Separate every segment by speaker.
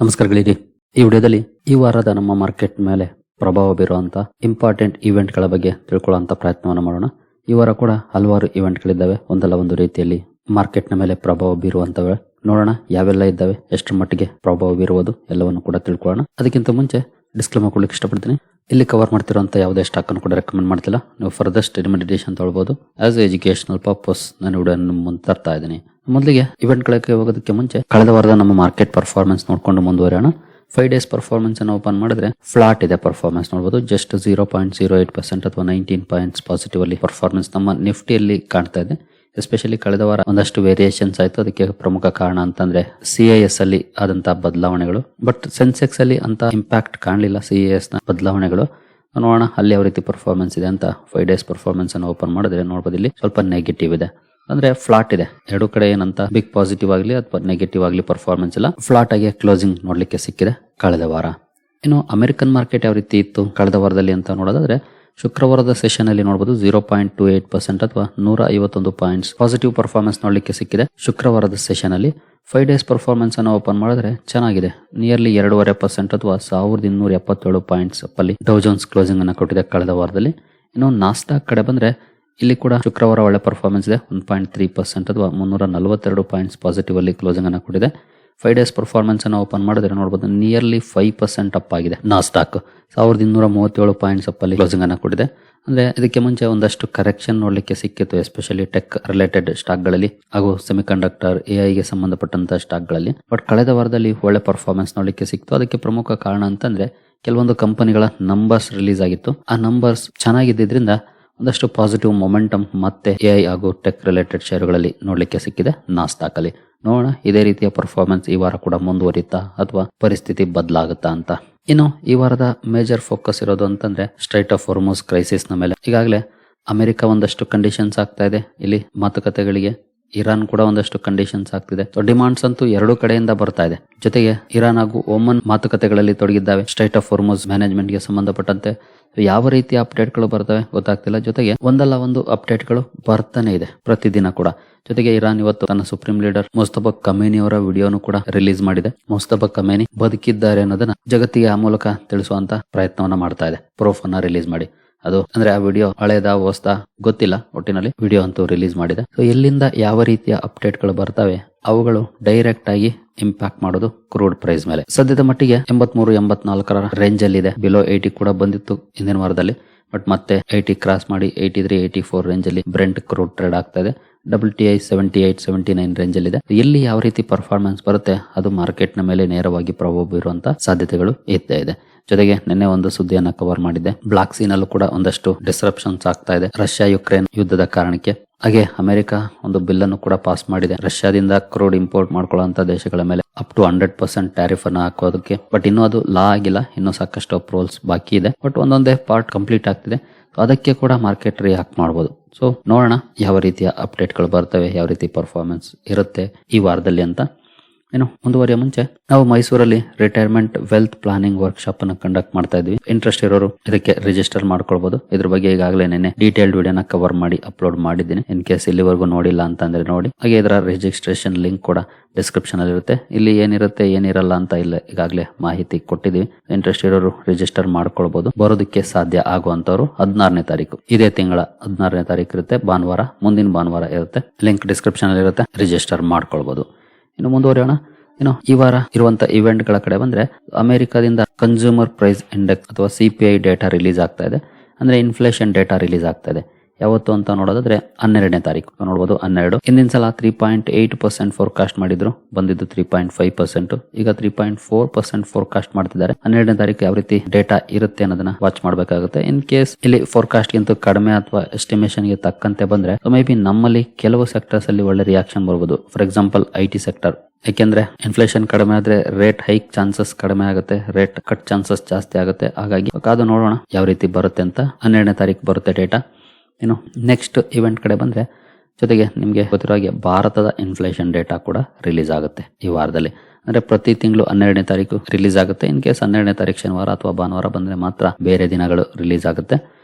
Speaker 1: ನಮಸ್ಕಾರಗಳಿರಿ. ಈ ವಿಡಿಯೋದಲ್ಲಿ ಈ ವಾರದ ನಮ್ಮ ಮಾರ್ಕೆಟ್ ಮೇಲೆ ಪ್ರಭಾವ ಬೀರುವಂತ ಇಂಪಾರ್ಟೆಂಟ್ ಇವೆಂಟ್ ಗಳ ಬಗ್ಗೆ ತಿಳ್ಕೊಳ್ಳುವಂತ ಪ್ರಯತ್ನವನ್ನು ಮಾಡೋಣ. ಈ ವಾರ ಕೂಡ ಹಲವಾರು ಇವೆಂಟ್ ಗಳಿದ್ದಾವೆ, ಒಂದಲ್ಲ ಒಂದು ರೀತಿಯಲ್ಲಿ ಮಾರ್ಕೆಟ್ ನ ಮೇಲೆ ಪ್ರಭಾವ ಬೀರುವಂತವೆ. ನೋಡೋಣ ಯಾವೆಲ್ಲ ಇದ್ದಾವೆ, ಎಷ್ಟರ ಮಟ್ಟಿಗೆ ಪ್ರಭಾವ ಬೀರುವುದು ಎಲ್ಲವನ್ನು ಕೂಡ ತಿಳ್ಕೊಳ್ಳೋಣ. ಅದಕ್ಕಿಂತ ಮುಂಚೆ ಡಿಸ್ಕ್ಲೇಮರ್ ಕೊಡ್ಲಿಕ್ಕೆ ಇಷ್ಟಪಡ್ತೀನಿ. ಇಲ್ಲಿ ಕವರ್ ಮಾಡ್ತಿರುವಂತ ಯಾವುದೇ ಸ್ಟಾಕ್ ಅನ್ನು ಕೂಡ ರೆಕಮೆಂಡ್ ಮಾಡ್ತಿಲ್ಲ. ನೀವು ಫರ್ದರ್ ಸ್ಟಡಿ ಮೆಡಿಟೇಷನ್ ತೊಗೊಳ್ಬಹುದು. ಆಸ್ ಎಜುಕೇಶನಲ್ ಪರ್ಪಸ್ ನಾನು ವಿಡಿಯೋ ಮುಂದೆ ತರ್ತಾ ಇದ್ದೀನಿ. ಮೊದಲಿಗೆ ಇವೆಂಟ್ ಗಳಿಗೆ ಹೋಗೋದಕ್ಕೆ ಮುಂಚೆ ಕಳೆದ ವಾರದ ನಮ್ಮ ಮಾರ್ಕೆಟ್ ಪರ್ಫಾರ್ಮೆನ್ಸ್ ನೋಡ್ಕೊಂಡು ಮುಂದುವರಿಯೋಣ. 5 days ಪರ್ಫಾರ್ಮೆನ್ಸ್ ಅನ್ನು ಓಪನ್ ಮಾಡಿದ್ರೆ ಫ್ಲಾಟ್ ಇದೆ ಪರ್ಫಾರ್ಮೆನ್ಸ್ ನೋಡಬಹುದು. ಜಸ್ಟ್ 0.08% ಅಥವಾ 19 ಪಾಯಿಂಟ್ಸ್ ಪಾಸಿಟಿವ್ ಅಲ್ಲಿ ಪರ್ಫಾರ್ಮೆನ್ಸ್ ನಮ್ಮ ನಿಫ್ಟಿಯಲ್ಲಿ ಕಾಣ್ತಾ ಇದೆ. ಎಸ್ಪೆಷಲಿ ಕಳೆದ ವಾರ ಒಂದಷ್ಟು ವೇರಿಯೇಷನ್ಸ್ ಆಯ್ತು. ಅದಕ್ಕೆ ಪ್ರಮುಖ ಕಾರಣ ಅಂತಂದ್ರೆ CIS ಅಲ್ಲಿ ಆದಂತಹ ಬದಲಾವಣೆಗಳು. ಬಟ್ ಸೆನ್ಸೆಕ್ಸ್ ಅಲ್ಲಿ ಅಂತ ಇಂಪ್ಯಾಕ್ಟ್ ಕಾಣಲಿಲ್ಲ CIS ನ ಬದಲಾವಣೆಗಳು. ನೋಡೋಣ ಅಲ್ಲಿ ಯಾವ ರೀತಿ ಪರ್ಫಾರ್ಮೆನ್ಸ್ ಇದೆ ಅಂತ. 5 days ಪರ್ಫಾರ್ಮೆನ್ಸ್ ಅನ್ನು ಓಪನ್ ಮಾಡಿದ್ರೆ ನೋಡಬಹುದು ಇಲ್ಲಿ ಸ್ವಲ್ಪ ನೆಗೆಟಿವ್ ಇದೆ, ಅಂದ್ರೆ ಫ್ಲಾಟ್ ಇದೆ. ಎರಡು ಕಡೆ ಏನಂತ ಬಿಗ್ ಪಾಸಿಟಿವ್ ಆಗಲಿ ಅಥವಾ ನೆಗೆಟಿವ್ ಆಗಲಿ ಪರ್ಫಾರ್ಮೆನ್ಸ್ ಇಲ್ಲ, ಫ್ಲಾಟ್ ಆಗಿ ಕ್ಲೋಸಿಂಗ್ ನೋಡ್ಲಿಕ್ಕೆ ಸಿಕ್ಕಿದೆ ಕಳೆದ ವಾರ. ಇನ್ನು ಅಮೆರಿಕನ್ ಮಾರ್ಕೆಟ್ ಯಾವ ರೀತಿ ಇತ್ತು ಕಳೆದ ವಾರದಲ್ಲಿ ಅಂತ ನೋಡೋದಾದ್ರೆ, ಶುಕ್ರವಾರದ ಸೆಷನ್ ಅಲ್ಲಿ ನೋಡಬಹುದು 0.28% ಅಥವಾ 151 ಪಾಯಿಂಟ್ಸ್ ಪಾಸಿಟಿವ್ ಪರ್ಫಾರ್ಮೆನ್ಸ್ ನೋಡ್ಲಿಕ್ಕೆ ಸಿಕ್ಕಿದೆ ಶುಕ್ರವಾರದ ಸೆಷನ್ ಅಲ್ಲಿ. 5 days ಪರ್ಫಾರ್ಮೆನ್ಸ್ ಅನ್ನು ಓಪನ್ ಮಾಡಿದ್ರೆ ಚೆನ್ನಾಗಿದೆ. ನಿಯರ್ಲಿ 2.5% ಅಥವಾ 1277 ಪಾಯಿಂಟ್ಸ್ ಅಲ್ಲಿ ಡೌ ಜೋನ್ಸ್ ಕ್ಲೋಸಿಂಗ್ ಅನ್ನು ಕೊಟ್ಟಿದೆ ಕಳೆದ ವಾರದಲ್ಲಿ. ಇನ್ನು ನಾಸ್ಡಾಕ್ ಕಡೆ ಬಂದ್ರೆ ಇಲ್ಲಿ ಕೂಡ ಶುಕ್ರವಾರ ಒಳ್ಳೆ ಪರ್ಫಾರ್ಮೆನ್ಸ್ ಇದೆ. 1.3% ಅಥವಾ 342 ಪಾಯಿಂಟ್ಸ್ ಪಾಸಿಟಿವ್ ಅಲ್ಲಿ ಕ್ಲೋಸಿಂಗ್ ಅನ್ನು ಕೊಟ್ಟಿದೆ. 5 days ಪರ್ಫಾರ್ಮೆನ್ಸ್ ಅನ್ನು ಓಪನ್ ಮಾಡಿದ್ರೆ ನೋಡಬಹುದು ನಿಯರ್ಲಿ 5% ಅಪ್ ಆಗಿದೆ. ನಾಸ್ಡಾಕ್ 1237 ಪಾಯಿಂಟ್ಸ್ ಅಪ್ ಅಲ್ಲಿ ಕ್ಲೋಸಿಂಗ್ ಅನ್ನು ಕೊಟ್ಟಿದೆ. ಅಂದ್ರೆ ಇದಕ್ಕೆ ಮುಂಚೆ ಒಂದಷ್ಟು ಕರೆಕ್ಷನ್ ನೋಡ್ಲಿಕ್ಕೆ ಸಿಕ್ಕಿತ್ತು, ಎಸ್ಪೆಷಲಿ ಟೆಕ್ ರಿಲೇಟೆಡ್ ಸ್ಟಾಕ್ ಗಳಲ್ಲಿ ಹಾಗೂ ಸೆಮಿಕಂಡಕ್ಟರ್ AI ಗೆ ಸಂಬಂಧಪಟ್ಟಂತಹ ಸ್ಟಾಕ್ ಗಳಲ್ಲಿ. ಬಟ್ ಕಳೆದ ವಾರದಲ್ಲಿ ಒಳ್ಳೆ ಪರ್ಫಾರ್ಮೆನ್ಸ್ ನೋಡ್ಲಿಕ್ಕೆ ಸಿಕ್ತು. ಅದಕ್ಕೆ ಪ್ರಮುಖ ಕಾರಣ ಅಂತಂದ್ರೆ ಕೆಲವೊಂದು ಕಂಪನಿಗಳ ನಂಬರ್ಸ್ ರಿಲೀಸ್ ಆಗಿತ್ತು. ಆ ನಂಬರ್ಸ್ ಚೆನ್ನಾಗಿದ್ದರಿಂದ ಒಂದಷ್ಟು ಪಾಸಿಟಿವ್ ಮೊಮೆಂಟಮ್ ಮತ್ತೆ AI ಹಾಗೂ ಟೆಕ್ ರಿಲೇಟೆಡ್ ಶೇರುಗಳಲ್ಲಿ ನೋಡ್ಲಿಕ್ಕೆ ಸಿಕ್ಕಿದೆ ನಾಸ್ಡಾಕ್ ಅಲ್ಲಿ. ನೋಡೋಣ ಇದೇ ರೀತಿಯ ಪರ್ಫಾರ್ಮೆನ್ಸ್ ಈ ವಾರ ಕೂಡ ಮುಂದುವರಿತಾ ಅಥವಾ ಪರಿಸ್ಥಿತಿ ಬದಲಾಗುತ್ತಾ ಅಂತ. ಇನ್ನು ಈ ವಾರದ ಮೇಜರ್ ಫೋಕಸ್ ಇರೋದು ಅಂತಂದ್ರೆ ಸ್ಟ್ರೈಟ್ ಆಫ್ ಹಾರ್ಮುಜ್ ಕ್ರೈಸಿಸ್ ನ ಮೇಲೆ. ಈಗಾಗಲೇ ಅಮೆರಿಕ ಒಂದಷ್ಟು ಕಂಡೀಷನ್ಸ್ ಆಗ್ತಾ ಇದೆ ಇಲ್ಲಿ ಮಾತುಕತೆಗಳಿಗೆ. ಇರಾನ್ ಕೂಡ ಒಂದಷ್ಟು ಕಂಡೀಷನ್ಸ್ ಆಗ್ತಿದೆ. ಡಿಮಾಂಡ್ಸ್ ಅಂತೂ ಎರಡು ಕಡೆಯಿಂದ ಬರ್ತಾ ಇದೆ. ಜೊತೆಗೆ ಇರಾನ್ ಹಾಗೂ ಒಮನ್ ಮಾತುಕತೆಗಳಲ್ಲಿ ತೊಡಗಿದ್ದಾವೆ ಸ್ಟ್ರೈಟ್ ಆಫ್ ಹಾರ್ಮುಜ್ ಮ್ಯಾನೇಜ್ಮೆಂಟ್ ಗೆ ಸಂಬಂಧಪಟ್ಟಂತೆ. ಯಾವ ರೀತಿಯ ಅಪ್ಡೇಟ್ ಗಳು ಬರ್ತವೆ ಗೊತ್ತಾಗ್ತಿಲ್ಲ. ಜೊತೆಗೆ ಒಂದಲ್ಲ ಒಂದು ಅಪ್ಡೇಟ್ ಗಳು ಬರ್ತಾನೆ ಇದೆ ಪ್ರತಿದಿನ ಕೂಡ. ಜೊತೆಗೆ ಇರಾನ್ ಇವತ್ತು ತನ್ನ ಸುಪ್ರೀಂ ಲೀಡರ್ ಮುಸ್ತಫಾ ಖಮೇನಿ ಅವರ ವಿಡಿಯೋನು ಕೂಡ ರಿಲೀಸ್ ಮಾಡಿದೆ. ಮುಸ್ತಫಾ ಖಮೇನಿ ಬದುಕಿದ್ದಾರೆ ಅನ್ನೋದನ್ನ ಜಗತ್ತಿಗೆ ಆ ಮೂಲಕ ತಿಳಿಸುವಂತ ಪ್ರಯತ್ನವನ್ನ ಮಾಡ್ತಾ ಇದೆ, ಪ್ರೂಫ್ ಅನ್ನ ರಿಲೀಸ್ ಮಾಡಿ. ಅದು ಅಂದ್ರೆ ಆ ವಿಡಿಯೋ ಹಳೇದ ಹೊಸ್ತಾ ಗೊತ್ತಿಲ್ಲ, ಒಟ್ಟಿನಲ್ಲಿ ವಿಡಿಯೋ ಅಂತೂ ರಿಲೀಸ್ ಮಾಡಿದೆ. ಸೊ ಎಲ್ಲಿಂದ ಯಾವ ರೀತಿಯ ಅಪ್ಡೇಟ್ ಗಳು ಬರ್ತವೆ ಅವುಗಳು ಡೈರೆಕ್ಟ್ ಆಗಿ ಇಂಪ್ಯಾಕ್ಟ್ ಮಾಡೋದು ಕ್ರೂಡ್ ಪ್ರೈಸ್ ಮೇಲೆ. ಸದ್ಯದ ಮಟ್ಟಿಗೆ 83-84 ರೇಂಜ್ ಅಲ್ಲಿ ಇದೆ. ಬಿಲೋ 80 ಕೂಡ ಬಂದಿತ್ತು ಹಿಂದಿನ ವಾರದಲ್ಲಿ. ಬಟ್ ಮತ್ತೆ 80 ಕ್ರಾಸ್ ಮಾಡಿ 83-84 ರೇಂಜ್ ಅಲ್ಲಿ ಬ್ರೆಂಟ್ ಕ್ರೂಡ್ ಟ್ರೇಡ್ ಆಗ್ತಾ ಇದೆ. WTI 78-79 ರೇಂಜ್ ಅಲ್ಲಿ ಇದೆ. ಎಲ್ಲಿ ಯಾವ ರೀತಿ ಪರ್ಫಾರ್ಮೆನ್ಸ್ ಬರುತ್ತೆ ಅದು ಮಾರ್ಕೆಟ್ ನ ಮೇಲೆ ನೇರವಾಗಿ ಪ್ರಭಾವ ಬೀರುವಂತ ಸಾಧ್ಯತೆಗಳು ಇದ್ದೇ ಇದೆ. ಜೊತೆಗೆ ನಿನ್ನೆ ಒಂದು ಸುದ್ದಿಯನ್ನ ಕವರ್ ಮಾಡಿದ್ದೆ. ಬ್ಲಾಕ್ ಸೀ ನಲ್ಲೂ ಕೂಡ ಒಂದಷ್ಟು ಡಿಸ್ರಪ್ಷನ್ಸ್ ಆಗ್ತಾ ಇದೆ ರಷ್ಯಾ ಯುಕ್ರೇನ್ ಯುದ್ಧದ ಕಾರಣಕ್ಕೆ. ಹಾಗೆ ಅಮೆರಿಕ ಒಂದು ಬಿಲ್ ಅನ್ನು ಕೂಡ ಪಾಸ್ ಮಾಡಿದೆ ರಷ್ಯಾದಿಂದ ಕ್ರೂಡ್ ಇಂಪೋರ್ಟ್ ಮಾಡ್ಕೊಳ್ಳುವಂತ ದೇಶಗಳ ಮೇಲೆ ಅಪ್ ಟು 100% ಟ್ಯಾರಿಫ್ ಅನ್ನು ಹಾಕೋದಕ್ಕೆ. ಬಟ್ ಇನ್ನೂ ಅದು ಲಾ ಆಗಿಲ್ಲ, ಇನ್ನೂ ಸಾಕಷ್ಟು ಅಪ್ರೂವಲ್ಸ್ ಬಾಕಿ ಇದೆ. ಬಟ್ ಒಂದೊಂದೇ ಪಾರ್ಟ್ ಕಂಪ್ಲೀಟ್ ಆಗ್ತಿದೆ. ಅದಕ್ಕೆ ಕೂಡ ಮಾರ್ಕೆಟ್ ರಿಯಾಕ್ಟ್ ಮಾಡಬಹುದು. ಸೊ ನೋಡೋಣ ಯಾವ ರೀತಿಯ ಅಪ್ಡೇಟ್ ಗಳು ಬರ್ತವೆ, ಯಾವ ರೀತಿ ಪರ್ಫಾರ್ಮೆನ್ಸ್ ಇರುತ್ತೆ ಈ ವಾರದಲ್ಲಿ ಅಂತ. ಏನು ಮುಂದುವರಿಯ ಮುಂಚೆ ನಾವು ಮೈಸೂರಲ್ಲಿ ರಿಟೈರ್ಮೆಂಟ್ ವೆಲ್ತ್ ಪ್ಲಾನಿಂಗ್ ವರ್ಕ್ಶಾಪ್ ಅನ್ನು ಕಂಡಕ್ಟ್ ಮಾಡ್ತಾ ಇದ್ವಿ. ಇಂಟ್ರೆಸ್ಟ್ ಇರೋರು ಇದಕ್ಕೆ ರಿಜಿಸ್ಟರ್ ಮಾಡ್ಕೊಳ್ಬಹುದು. ಇದ್ರ ಬಗ್ಗೆ ಈಗಾಗಲೇ ನೆನ್ನೆ ಡೀಟೇಲ್ಡ್ ವಿಡಿಯೋನ ಕವರ್ ಮಾಡಿ ಅಪ್ಲೋಡ್ ಮಾಡಿದ್ದೀನಿ. ಇನ್ ಕೇಸ್ ಇಲ್ಲಿವರೆಗೂ ನೋಡಿಲ್ಲ ಅಂತಂದ್ರೆ ನೋಡಿ. ಹಾಗೆ ಇದರ ರಿಜಿಸ್ಟ್ರೇಷನ್ ಲಿಂಕ್ ಕೂಡ ಡಿಸ್ಕ್ರಿಪ್ಷನ್ ಅಲ್ಲಿ ಇರುತ್ತೆ. ಇಲ್ಲಿ ಏನಿರುತ್ತೆ ಏನಿರಲ್ಲ ಅಂತ ಇಲ್ಲ ಈಗಾಗಲೇ ಮಾಹಿತಿ ಕೊಟ್ಟಿದೀವಿ. ಇಂಟ್ರೆಸ್ಟ್ ಇರೋರು ರಿಜಿಸ್ಟರ್ ಮಾಡ್ಕೊಳ್ಬಹುದು. ಬರೋದಕ್ಕೆ ಸಾಧ್ಯ ಆಗುವಂತವ್ರು 16ನೇ ತಾರೀಕು, ಇದೇ ತಿಂಗಳ 16ನೇ ತಾರೀಕು ಇರುತ್ತೆ, ಭಾನುವಾರ, ಮುಂದಿನ ಭಾನುವಾರ ಇರುತ್ತೆ. ಲಿಂಕ್ ಡಿಸ್ಕ್ರಿಪ್ಷನ್ ಅಲ್ಲಿ ಇರುತ್ತೆ, ರಿಜಿಸ್ಟರ್ ಮಾಡ್ಕೊಳ್ಬಹುದು. ಇನ್ನು ಮುಂದುವರಿಯೋಣ. ಇನ್ನು ಈ ವಾರ ಇರುವಂತ ಇವೆಂಟ್ ಗಳ ಕಡೆ ಬಂದ್ರೆ, ಅಮೆರಿಕದಿಂದ ಕನ್ಸ್ಯೂಮರ್ ಪ್ರೈಸ್ ಇಂಡೆಕ್ಸ್ ಅಥವಾ CPI ಡೇಟಾ ರಿಲೀಸ್ ಆಗ್ತಾ ಇದೆ. ಅಂದ್ರೆ ಇನ್ಫ್ಲೇಷನ್ ಡೇಟಾ ರಿಲೀಸ್ ಆಗ್ತಾ ಇದೆ. ಯಾವತ್ತು ಅಂತ ನೋಡೋದಾದ್ರೆ 12ನೇ ತಾರೀಕು ನೋಡಬಹುದು. 12 ಹಿಂದಿನ ಸಲ 3.8% ಫೋರ್ಕಾಸ್ಟ್ ಮಾಡಿದ್ರು, ಬಂದಿದ್ದು 3.5%. ಈಗ 3.4% ಫೋರ್ಕಾಸ್ಟ್ ಮಾಡ್ತಿದ್ದಾರೆ. 12ನೇ ತಾರೀಕು ಯಾವ ರೀತಿ ಡೇಟಾ ಇರುತ್ತೆ ಅನ್ನೋದನ್ನ ವಾಚ್ ಮಾಡಬೇಕಾಗುತ್ತೆ. ಇನ್ ಕೇಸ್ ಇಲ್ಲಿ ಫೋರ್ಕಾಸ್ಟ್ ಗಿಂತ ಕಡಿಮೆ ಅಥವಾ ಎಸ್ಟಿಮೇಷನ್ ಗೆ ತಕ್ಕಂತೆ ಬಂದ್ರೆ ಮೇ ಬಿ ನಮ್ಮಲ್ಲಿ ಕೆಲವು ಸೆಕ್ಟರ್ಸ್ ಅಲ್ಲಿ ಒಳ್ಳೆ ರಿಯಾಕ್ಷನ್ ಬರಬಹುದು. For example IT sector. ಯಾಕೆಂದ್ರೆ ಇನ್ಫ್ಲೇಷನ್ ಕಡಿಮೆ ಆದ್ರೆ ರೇಟ್ ಹೈಕ್ ಚಾನ್ಸಸ್ ಕಡಿಮೆ ಆಗುತ್ತೆ, ರೇಟ್ ಕಟ್ ಚಾನ್ಸಸ್ ಜಾಸ್ತಿ ಆಗುತ್ತೆ. ಹಾಗಾಗಿ ಕಾದು ನೋಡೋಣ ಯಾವ ರೀತಿ ಬರುತ್ತೆ ಅಂತ. 12ನೇ ತಾರೀಕು ಬರುತ್ತೆ ಡೇಟಾ. ಇನ್ನು ನೆಕ್ಸ್ಟ್ ಇವೆಂಟ್ ಕಡೆ ಬಂದ್ರೆ, ಜೊತೆಗೆ ನಿಮಗೆ ಗೊತ್ತಿರೋ ಹಾಗೆ ಭಾರತದ ಇನ್ಫ್ಲೇಷನ್ ಡೇಟಾ ಕೂಡ ರಿಲೀಸ್ ಆಗುತ್ತೆ ಈ ವಾರದಲ್ಲಿ. ಅಂದ್ರೆ ಪ್ರತಿ ತಿಂಗಳು 12ನೇ ತಾರೀಕು ರಿಲೀಸ್ ಆಗುತ್ತೆ. ಇನ್ ಕೇಸ್ 12ನೇ ತಾರೀಕು ಶನಿವಾರ ಅಥವಾ ಭಾನುವಾರ ಬಂದ್ರೆ ಮಾತ್ರ ಬೇರೆ ದಿನಗಳು ರಿಲೀಸ್ ಆಗುತ್ತೆ.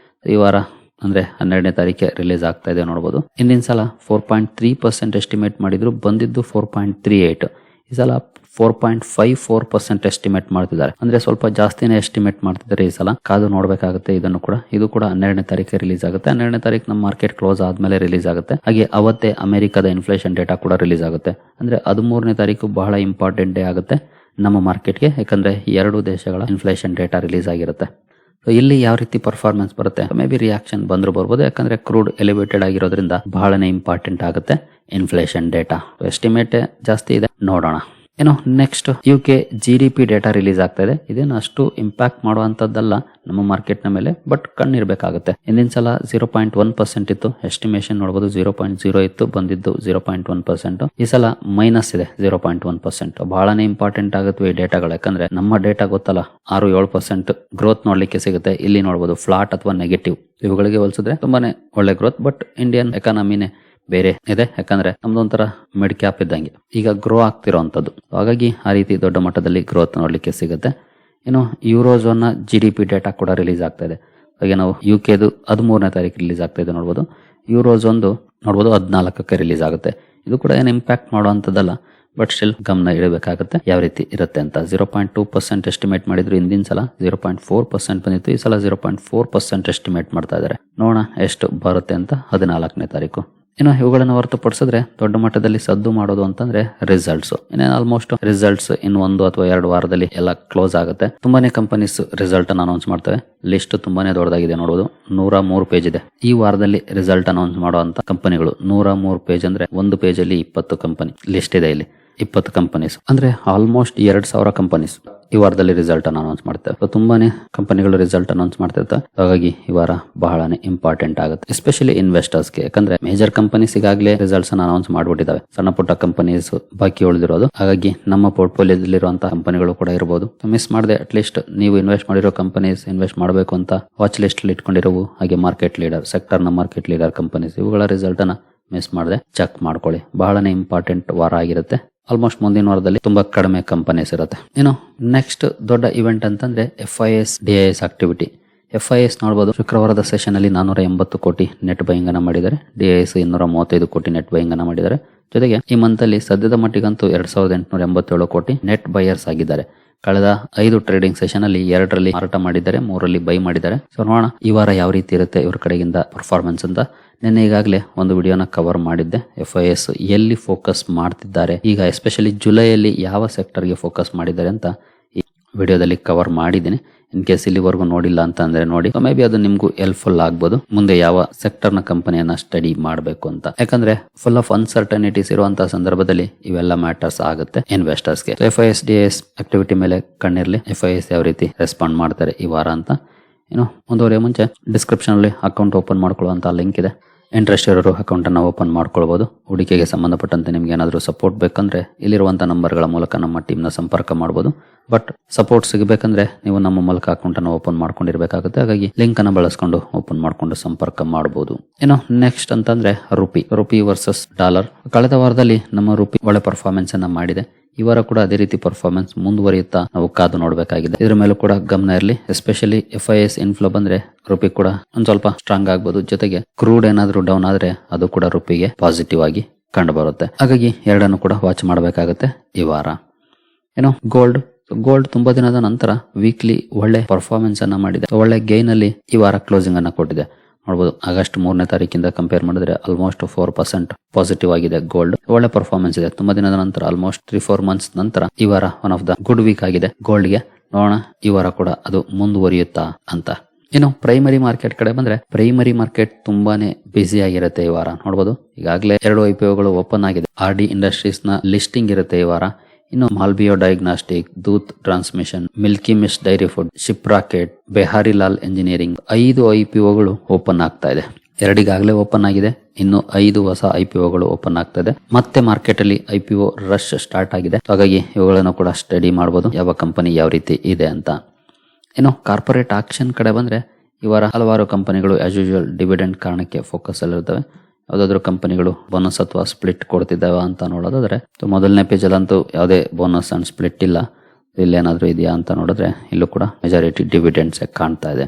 Speaker 1: ಈ ವಾರ ಅಂದ್ರೆ 12ನೇ ತಾರೀಕೆ ರಿಲೀಸ್ ಆಗ್ತಾ ಇದೆ ನೋಡಬಹುದು. ಹಿಂದಿನ ಸಲ 4.3% ಎಸ್ಟಿಮೇಟ್ ಮಾಡಿದ್ರು, ಬಂದಿದ್ದು 4.38. ಈ ಸಲ 4.54% ಎಸ್ಟಿಮೇಟ್ ಮಾಡ್ತಿದ್ದಾರೆ. ಅಂದ್ರೆ ಸ್ವಲ್ಪ ಜಾಸ್ತಿನೇ ಎಸ್ಟಿಮೇಟ್ ಮಾಡ್ತಿದ್ದಾರೆ ಈ ಸಲ. ಕಾದು ನೋಡ್ಬೇಕಾಗುತ್ತೆ ಇದನ್ನು ಕೂಡ. ಇದು ಕೂಡ 12ನೇ ತಾರೀಕು ರಿಲೀಸ್ ಆಗುತ್ತೆ. 12ನೇ ತಾರೀಕು ನಮ್ಮ ಮಾರ್ಕೆಟ್ ಕ್ಲೋಸ್ ಆದ್ಮೇಲೆ ರಿಲೀಸ್ ಆಗುತ್ತೆ. ಹಾಗೆ ಅವತ್ತೇ ಅಮೆರಿಕದ ಇನ್ಫ್ಲೇಷನ್ ಡೇಟಾ ಕೂಡ ರಿಲೀಸ್ ಆಗುತ್ತೆ. ಅಂದ್ರೆ 13ನೇ ತಾರೀಕು ಬಹಳ ಇಂಪಾರ್ಟೆಂಟ್ ಡೇ ಆಗುತ್ತೆ ನಮ್ಮ ಮಾರ್ಕೆಟ್ಗೆ. ಯಾಕಂದ್ರೆ 2 ದೇಶಗಳ ಇನ್ಫ್ಲೇಷನ್ ಡೇಟಾ ರಿಲೀಸ್ ಆಗಿರುತ್ತೆ. ಇಲ್ಲಿ ಯಾವ ರೀತಿ ಪರ್ಫಾರ್ಮೆನ್ಸ್ ಬರುತ್ತೆ, ಮೇ ಬಿ ರಿಯಾಕ್ಷನ್ ಬಂದ್ರು ಬರ್ಬೋದು. ಯಾಕಂದ್ರೆ ಕ್ರೂಡ್ ಎಲಿವೇಟೆಡ್ ಆಗಿರೋದ್ರಿಂದ ಬಹಳನೇ ಇಂಪಾರ್ಟೆಂಟ್ ಆಗುತ್ತೆ ಇನ್ಫ್ಲೇಷನ್ ಡೇಟಾ. ಎಸ್ಟಿಮೇಟ್ ಜಾಸ್ತಿ ಇದೆ, ನೋಡೋಣ. Next UK GDP data release ಆಗ್ತಾ ಇದೆ. ಇದೇನು ಅಷ್ಟು ಇಂಪ್ಯಾಕ್ಟ್ ಮಾಡುವಂತದ್ದಲ್ಲ ನಮ್ಮ ಮಾರ್ಕೆಟ್ ನ ಮೇಲೆ, ಬಟ್ ಕಣ್ಣಿರ್ಬೇಕಾಗುತ್ತೆ. ಹಿಂದಿನ ಸಲ 0.1% ಇತ್ತು ಎಸ್ಟಿಮೇಷನ್, ನೋಡಬಹುದು 0.0 ಇತ್ತು, ಬಂದಿದ್ದು 0.1%. ಈ ಸಲ ಮೈನಸ್ ಇದೆ 0.1%. ಬಹಳನೇ ಇಂಪಾರ್ಟೆಂಟ್ ಆಗುತ್ತೆ ಈ ಡೇಟಾಗಳು. ಯಾಕಂದ್ರೆ ನಮ್ಮ ಡೇಟಾ ಗೊತ್ತಲ್ಲ 6-7% ಗ್ರೋತ್ ನೋಡ್ಲಿಕ್ಕೆ ಸಿಗುತ್ತೆ. ಇಲ್ಲಿ ನೋಡಬಹುದು ಫ್ಲಾಟ್ ಅಥವಾ ನೆಗೆಟಿವ್. ಇವುಗಳಿಗೆ ಹೋಲಿಸಿದ್ರೆ ತುಂಬಾನೇ ಒಳ್ಳೆ ಗ್ರೋತ್. ಬಟ್ ಇಂಡಿಯನ್ ಎಕಾನಮಿನೇ ಬೇರೆ ಇದೆ. ಯಾಕಂದ್ರೆ ನಮ್ದು ಒಂಥರ ಮಿಡ್ ಕ್ಯಾಪ್ ಇದ್ದಂಗೆ, ಈಗ ಗ್ರೋ ಆಗ್ತಿರೋಂಥದ್ದು. ಹಾಗಾಗಿ ಆ ರೀತಿ ದೊಡ್ಡ ಮಟ್ಟದಲ್ಲಿ ಗ್ರೋತ್ ನೋಡ್ಲಿಕ್ಕೆ ಸಿಗುತ್ತೆ. ಯೂರೋಝೋನ್ ನ GDP ಡೇಟಾ ಕೂಡ ರಿಲೀಸ್ ಆಗ್ತಾ ಇದೆ. ಹಾಗೆ ನಾವು UKದು 13ನೇ ತಾರೀಕು ರಿಲೀಸ್ ಆಗ್ತಾ ಇದೆ ನೋಡಬಹುದು. ಯೂರೋಝೋನ್ದು ನೋಡಬಹುದು 14ಕ್ಕೆ ರಿಲೀಸ್ ಆಗುತ್ತೆ. ಇದು ಕೂಡ ಏನು ಇಂಪ್ಯಾಕ್ಟ್ ಮಾಡುವಂತದ್ದಲ್ಲ, ಬಟ್ ಸ್ಟಿಲ್ ಗಮನ ಇಡಬೇಕಾಗುತ್ತೆ ಯಾವ ರೀತಿ ಇರುತ್ತೆ ಅಂತ. 0.2% ಎಸ್ಟಿಮೇಟ್ ಮಾಡಿದ್ರು ಹಿಂದಿನ ಸಲ, 0.4% ಬಂದಿತ್ತು. ಈ ಸಲ 0.4% ಎಸ್ಟಿಮೇಟ್ ಮಾಡ್ತಾ ಇದ್ದಾರೆ. ನೋಡೋಣ ಎಷ್ಟು ಬರುತ್ತೆ ಅಂತ 14ನೇ ತಾರೀಕು. ಇವುಗಳನ್ನು ಹೊರತುಪಡಿಸಿದ್ರೆ ದೊಡ್ಡ ಮಟ್ಟದಲ್ಲಿ ಸದ್ದು ಮಾಡೋದು ಅಂತಂದ್ರೆ ರಿಸಲ್ಟ್ಸ್. ಆಲ್ಮೋಸ್ಟ್ ರಿಸಲ್ಟ್ಸ್ ಇನ್ನು 1 ಅಥವಾ 2 ವಾರದಲ್ಲಿ ಎಲ್ಲ ಕ್ಲೋಸ್ ಆಗುತ್ತೆ. ತುಂಬಾನೇ ಕಂಪನೀಸ್ ರಿಸಲ್ಟ್ ಅನ್ನು ಅನೌನ್ಸ್ ಮಾಡ್ತವೆ. ಲಿಸ್ಟ್ ತುಂಬಾನೇ ದೊಡ್ಡದಾಗಿದೆ ನೋಡಬಹುದು, 103 ಪೇಜ್ ಇದೆ. ಈ ವಾರದಲ್ಲಿ ರಿಸಲ್ಟ್ ಅನೌನ್ಸ್ ಮಾಡುವಂತ ಕಂಪನಿಗಳು 103 ಪೇಜ್. ಅಂದ್ರೆ ಒಂದು ಪೇಜ್ ಅಲ್ಲಿ 20 ಕಂಪನಿ ಲಿಸ್ಟ್ ಇದೆ. ಇಲ್ಲಿ 20 ಕಂಪನೀಸ್ ಅಂದ್ರೆ ಆಲ್ಮೋಸ್ಟ್ 2,000 ಕಂಪನೀಸ್ ಈ ವಾರದಲ್ಲಿ ರಿಸಲ್ಟ್ ಅನ್ನು ಅನೌನ್ಸ್ ಮಾಡ್ತೇವೆ. ತುಂಬಾನೇ ಕಂಪನಿಗಳು ರಿಸಲ್ಟ್ ಅನೌನ್ಸ್ ಮಾಡ್ತಿರ್ತಾರೆ. ಹಾಗಾಗಿ ಈ ವಾರ ಬಹಳನೇ ಇಂಪಾರ್ಟೆಂಟ್ ಆಗುತ್ತೆ, ಎಸ್ಪೆಷಲಿ ಇನ್ವೆಸ್ಟರ್ಸ್ಗೆ. ಯಾಕಂದ್ರೆ ಮೇಜರ್ ಕಂಪನೀಸ್ ಈಗಾಗಲೇ ರಿಸಲ್ಟ್ಸ್ ಅನ್ನು ಅನೌನ್ಸ್ ಮಾಡ್ಬಿಟ್ಟಿದ್ದಾವೆ. ಸಣ್ಣ ಪುಟ್ಟ ಕಂಪನೀಸ್ ಬಾಕಿ ಉಳಿದಿರೋದು. ಹಾಗಾಗಿ ನಮ್ಮ ಪೋರ್ಟ್ಫೋಲಿಯೋದಲ್ಲಿರುವಂತಹ ಕಂಪನಿಗಳು ಕೂಡ ಇರಬಹುದು. ಮಿಸ್ ಮಾಡದೆ ಅಟ್ಲೀಸ್ಟ್ ನೀವು ಇನ್ವೆಸ್ಟ್ ಮಾಡಿರೋ ಕಂಪನೀಸ್ ಇನ್ವೆಸ್ಟ್ ಮಾಡಬೇಕು ಅಂತ ವಾಚ್ ಲಿಸ್ಟ್ ಅಲ್ಲಿ ಇಟ್ಕೊಂಡಿರೋವು. ಹಾಗೆ ಮಾರ್ಕೆಟ್ ಲೀಡರ್ ಸೆಕ್ಟರ್ ನ ಮಾರ್ಕೆಟ್ ಲೀಡರ್ ಕಂಪನೀಸ್, ಇವುಗಳ ರಿಸಲ್ಟ್ ಅನ್ನ ಮಿಸ್ ಮಾಡದೆ ಚೆಕ್ ಮಾಡ್ಕೊಳ್ಳಿ. ಬಹಳನೇ ಇಂಪಾರ್ಟೆಂಟ್ ವಾರ ಆಗಿರುತ್ತೆ. ಆಲ್ಮೋಸ್ಟ್ ಮುಂದಿನ ವಾರದಲ್ಲಿ ತುಂಬಾ ಕಡಿಮೆ ಕಂಪನೀಸ್ ಇರುತ್ತೆ. ನೆಕ್ಸ್ಟ್ ದೊಡ್ಡ ಇವೆಂಟ್ ಅಂತಂದ್ರೆ FIS DIS ಆಕ್ಟಿವಿಟಿ. FIS ನೋಡಬಹುದು ಶುಕ್ರವಾರದ ಸೆಷನ್ ಅಲ್ಲಿ 480 ಕೋಟಿ ನೆಟ್ ಬೈಯಿಂಗ್ ಅನ್ನ ಮಾಡಿದ್ದಾರೆ. DIS 235 ಕೋಟಿ ನೆಟ್ ಬೈಯಿಂಗ್ ಅನ್ನ ಮಾಡಿದ್ದಾರೆ. ಜೊತೆಗೆ ಈ ಮಂತ್ ಅಲ್ಲಿ ಸದ್ಯದ ಮಟ್ಟಿಗಂತೂ 2887 ಕೋಟಿ ನೆಟ್ ಬೈಯರ್ಸ್ ಆಗಿದ್ದಾರೆ. ಕಳೆದ 5 ಟ್ರೇಡಿಂಗ್ ಸೆಷನ್ ಅಲ್ಲಿ 2ರಲ್ಲಿ ಮಾರಾಟ ಮಾಡಿದ್ದಾರೆ, 3ರಲ್ಲಿ ಬೈ ಮಾಡಿದ್ದಾರೆ. ಸೊ ನೋಡೋಣ ಈ ವಾರ ಯಾವ ರೀತಿ ಇರುತ್ತೆ ಇವ್ರ ಕಡೆಗಿಂದ ಪರ್ಫಾರ್ಮೆನ್ಸ್ ಅಂತ. ನಿನ್ನೆ ಈಗಾಗಲೇ ಒಂದು ವಿಡಿಯೋನ ಕವರ್ ಮಾಡಿದ್ದೆ. FIS ಎಲ್ಲಿ ಫೋಕಸ್ ಮಾಡ್ತಿದ್ದಾರೆ, ಈಗ ಎಸ್ಪೆಷಲಿ ಜುಲೈಯಲ್ಲಿ ಯಾವ ಸೆಕ್ಟರ್ಗೆ ಫೋಕಸ್ ಮಾಡಿದ್ದಾರೆ ಅಂತ ಈ ವಿಡಿಯೋದಲ್ಲಿ ಕವರ್ ಮಾಡಿದ್ದೀನಿ. ಇನ್ ಕೇಸ್ ಇಲ್ಲಿವರೆಗೂ ನೋಡಿಲ್ಲ ಅಂತ ಅಂದ್ರೆ ನೋಡಿ, ಮೇ ಬಿ ಅದು ನಿಮ್ಗೂ ಹೆಲ್ಪ್ಫುಲ್ ಆಗ್ಬೋದು ಮುಂದೆ ಯಾವ ಸೆಕ್ಟರ್ ನ ಕಂಪನಿಯನ್ನ ಸ್ಟಡಿ ಮಾಡಬೇಕು ಅಂತ. ಯಾಕಂದ್ರೆ ಫುಲ್ ಆಫ್ ಅನ್ಸರ್ಟನಿಟೀಸ್ ಇರುವಂತಹ ಸಂದರ್ಭದಲ್ಲಿ ಇವೆಲ್ಲ ಮ್ಯಾಟರ್ಸ್ ಆಗುತ್ತೆ ಇನ್ವೆಸ್ಟರ್ಸ್ಗೆ. FIS DIS ಆಕ್ಟಿವಿಟಿ ಮೇಲೆ ಕಣ್ಣಿರ್ಲಿ. FIS ಯಾವ ರೀತಿ ರೆಸ್ಪಾಂಡ್ ಮಾಡ್ತಾರೆ ಈ ವಾರ ಅಂತ. ಮುಂದುವರಿಯ ಮುಂಚೆ ಡಿಸ್ಕ್ರಿಪ್ಷನ್ ಅಲ್ಲಿ ಅಕೌಂಟ್ ಓಪನ್ ಮಾಡ್ಕೊಳ್ಳುವಂತ ಲಿಂಕ್ ಇದೆ. ಇಂಟ್ರೆಸ್ಟ್ ಇರೋರು ಅಕೌಂಟ್ ಅನ್ನು ಓಪನ್ ಮಾಡ್ಕೊಳ್ಬಹುದು. ಹೂಡಿಕೆಗೆ ಸಂಬಂಧಪಟ್ಟಂತೆ ನಿಮ್ಗೆ ಏನಾದರೂ ಸಪೋರ್ಟ್ ಬೇಕಂದ್ರೆ ಇಲ್ಲಿರುವಂತಹ ನಂಬರ್ಗಳ ಮೂಲಕ ನಮ್ಮ ಟೀಮ್ ನ ಸಂಪರ್ಕ ಮಾಡಬಹುದು. ಬಟ್ ಸಪೋರ್ಟ್ ಸಿಗಬೇಕಂದ್ರೆ ನೀವು ನಮ್ಮ ಮೂಲಕ ಅಕೌಂಟ್ ಅನ್ನು ಓಪನ್ ಮಾಡ್ಕೊಂಡಿರ್ಬೇಕಾಗುತ್ತೆ. ಹಾಗಾಗಿ ಲಿಂಕ್ ಅನ್ನು ಬಳಸ್ಕೊಂಡು ಓಪನ್ ಮಾಡ್ಕೊಂಡು ಸಂಪರ್ಕ ಮಾಡಬಹುದು. ನೆಕ್ಸ್ಟ್ ಅಂತಂದ್ರೆ ರುಪಿ ವರ್ಸಸ್ ಡಾಲರ್. ಕಳೆದ ವಾರದಲ್ಲಿ ನಮ್ಮ ರುಪಿ ಒಳ್ಳೆ ಪರ್ಫಾರ್ಮೆನ್ಸ್ ಅನ್ನ ಮಾಡಿದೆ. ಈ ವಾರ ಕೂಡ ಅದೇ ರೀತಿ ಪರ್ಫಾರ್ಮೆನ್ಸ್ ಮುಂದುವರಿಯುತ್ತಾ ನಾವು ಕಾದು ನೋಡಬೇಕಾಗಿದೆ. ಇದ್ರ ಮೇಲೂ ಕೂಡ ಗಮನ ಇರಲಿ. ಎಸ್ಪೆಷಲಿ FIS ಇನ್ಫ್ಲೋ ಬಂದ್ರೆ ರುಪಿ ಕೂಡ ಒಂದ್ ಸ್ವಲ್ಪ ಸ್ಟ್ರಾಂಗ್ ಆಗ್ಬಹುದು. ಜೊತೆಗೆ ಕ್ರೂಡ್ ಏನಾದ್ರೂ ಡೌನ್ ಆದ್ರೆ ಅದು ಕೂಡ ರುಪಿಗೆ ಪಾಸಿಟಿವ್ ಆಗಿ ಕಂಡು ಬರುತ್ತೆ. ಹಾಗಾಗಿ ಎರಡನ್ನು ಕೂಡ ವಾಚ್ ಮಾಡಬೇಕಾಗುತ್ತೆ ಈ ವಾರ. ಗೋಲ್ಡ್ ತುಂಬಾ ದಿನದ ನಂತರ ವೀಕ್ಲಿ ಒಳ್ಳೆ ಪರ್ಫಾರ್ಮೆನ್ಸ್ ಅನ್ನ ಮಾಡಿದೆ. ಒಳ್ಳೆ ಗೈನ್ ಅಲ್ಲಿ ಈ ವಾರ ಕ್ಲೋಸಿಂಗ್ ಅನ್ನ ಕೊಟ್ಟಿದೆ. ನೋಡಬಹುದು ಆಗಸ್ಟ್ 3ನೇ ತಾರೀಕಿಂದ ಕಂಪೇರ್ ಮಾಡಿದ್ರೆ ಆಲ್ಮೋಸ್ಟ್ 4% ಪಾಸಿಟಿವ್ ಆಗಿದೆ. ಗೋಲ್ಡ್ ಒಳ್ಳೆ ಪರ್ಫಾರ್ಮೆನ್ಸ್ ಇದೆ. ತುಂಬಾ ದಿನದ ನಂತರ ಆಲ್ಮೋಸ್ಟ್ 3-4 ಮಂತ್ಸ್ ನಂತರ ಈ ವಾರ one of the good week ಆಗಿದೆ ಗೋಲ್ಡ್ಗೆ. ನೋಡೋಣ ಈ ವಾರ ಕೂಡ ಅದು ಮುಂದುವರಿಯುತ್ತಾ ಅಂತ. ಪ್ರೈಮರಿ ಮಾರ್ಕೆಟ್ ಕಡೆ ಬಂದ್ರೆ ಪ್ರೈಮರಿ ಮಾರ್ಕೆಟ್ ತುಂಬಾನೇ ಬ್ಯುಸಿ ಆಗಿರುತ್ತೆ ಈ ವಾರ. ನೋಡಬಹುದು ಈಗಾಗಲೇ 2 IPOಗಳು ಓಪನ್ ಆಗಿದೆ. RD ಇಂಡಸ್ಟ್ರೀಸ್ ನ ಲಿಸ್ಟಿಂಗ್ ಇರುತ್ತೆ ಈ ವಾರ. ಇನ್ನು Molbio diagnostic, Dhoot transmission, Milky Mist dairy food, Shiprocket, Beharilal engineering 5 IPOಗಳು ಓಪನ್ ಆಗ್ತಾ ಇದೆ. 2 ಈಗಾಗಲೇ ಓಪನ್ ಆಗಿದೆ, ಇನ್ನು 5 ಹೊಸ IPOಗಳು ಓಪನ್ ಆಗ್ತಾ ಇದೆ. ಮತ್ತೆ ಮಾರ್ಕೆಟ್ ಅಲ್ಲಿ IPO ರಶ್ ಸ್ಟಾರ್ಟ್ ಆಗಿದೆ. ಹಾಗಾಗಿ ಇವುಗಳನ್ನು ಕೂಡ ಸ್ಟಡಿ ಮಾಡಬಹುದು, ಯಾವ ಕಂಪನಿ ಯಾವ ರೀತಿ ಇದೆ ಅಂತ. ಕಾರ್ಪೊರೇಟ್ ಆಕ್ಷನ್ ಕಡೆ ಬಂದ್ರೆ ಈ ವಾರ ಹಲವಾರು ಕಂಪನಿಗಳು ಆಸ್ ಯೂಶುವಲ್ ಡಿವಿಡೆಂಡ್ ಕಾರಣಕ್ಕೆ ಫೋಕಸ್ ಅಲ್ಲಿರ್ತವೆ. ಯಾವುದಾದ್ರೂ ಕಂಪನಿಗಳು ಬೋನಸ್ ಅಥವಾ ಸ್ಪ್ಲಿಟ್ ಕೊಡ್ತಿದ್ದಾವ ಅಂತ ನೋಡೋದಾದ್ರೆ ಮೊದಲನೇ ಪೇಜ್ ಅಲ್ಲಂತೂ ಯಾವುದೇ ಬೋನಸ್ ಅಂಡ್ ಸ್ಪ್ಲಿಟ್ ಇಲ್ಲ. ಇಲ್ಲೇನಾದ್ರೂ ಇದೆಯಾ ಅಂತ ನೋಡಿದ್ರೆ ಇಲ್ಲೂ ಕೂಡ ಮೆಜಾರಿಟಿ ಡಿವಿಡೆಂಡ್ಸ್ ಕಾಣ್ತಾ ಇದೆ.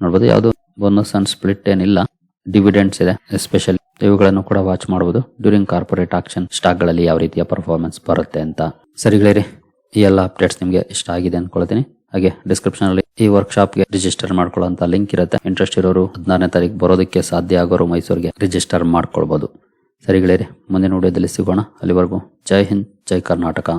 Speaker 1: ನೋಡಬಹುದು ಯಾವುದು ಬೋನಸ್ ಅಂಡ್ ಸ್ಪ್ಲಿಟ್ ಏನಿಲ್ಲ, ಡಿವಿಡೆಂಡ್ಸ್ ಇದೆ. ಎಸ್ಪೆಷಲಿ ಇವುಗಳನ್ನು ಕೂಡ ವಾಚ್ ಮಾಡಬಹುದು ಡ್ಯೂರಿಂಗ್ ಕಾರ್ಪೊರೇಟ್ ಆಕ್ಷನ್ ಸ್ಟಾಕ್ ಗಳಲ್ಲಿ ಯಾವ ರೀತಿಯ ಪರ್ಫಾರ್ಮೆನ್ಸ್ ಬರುತ್ತೆ ಅಂತ. ಸರಿ ಗೆಳೆಯರಿ, ಈ ಎಲ್ಲ ಅಪ್ಡೇಟ್ಸ್ ನಿಮಗೆ ಇಷ್ಟ ಆಗಿದೆ ಅನ್ಕೊಳ್ತೀನಿ. ಹಾಗೆ ಡಿಸ್ಕ್ರಿಪ್ಷನ್ ಅಲ್ಲಿ ಈ ವರ್ಕ್ಶಾಪ್ಗೆ ರಿಜಿಸ್ಟರ್ ಮಾಡ್ಕೊಳ್ಳೋ ಲಿಂಕ್ ಇರುತ್ತೆ. ಇಂಟ್ರೆಸ್ಟ್ ಇರೋರು 16ನೇ ತಾರೀಕು ಬರೋದಕ್ಕೆ ಸಾಧ್ಯ ಆಗೋರು ಮೈಸೂರಿಗೆ ರಿಜಿಸ್ಟರ್ ಮಾಡ್ಕೊಳ್ಬಹುದು. ಸರಿ ಗೆಳೆಯರಿ, ಮುಂದಿನ ವಿಡಿಯೋದಲ್ಲಿ ಸಿಗೋಣ. ಅಲ್ಲಿವರೆಗೂ ಜೈ ಹಿಂದ್, ಜೈ ಕರ್ನಾಟಕ.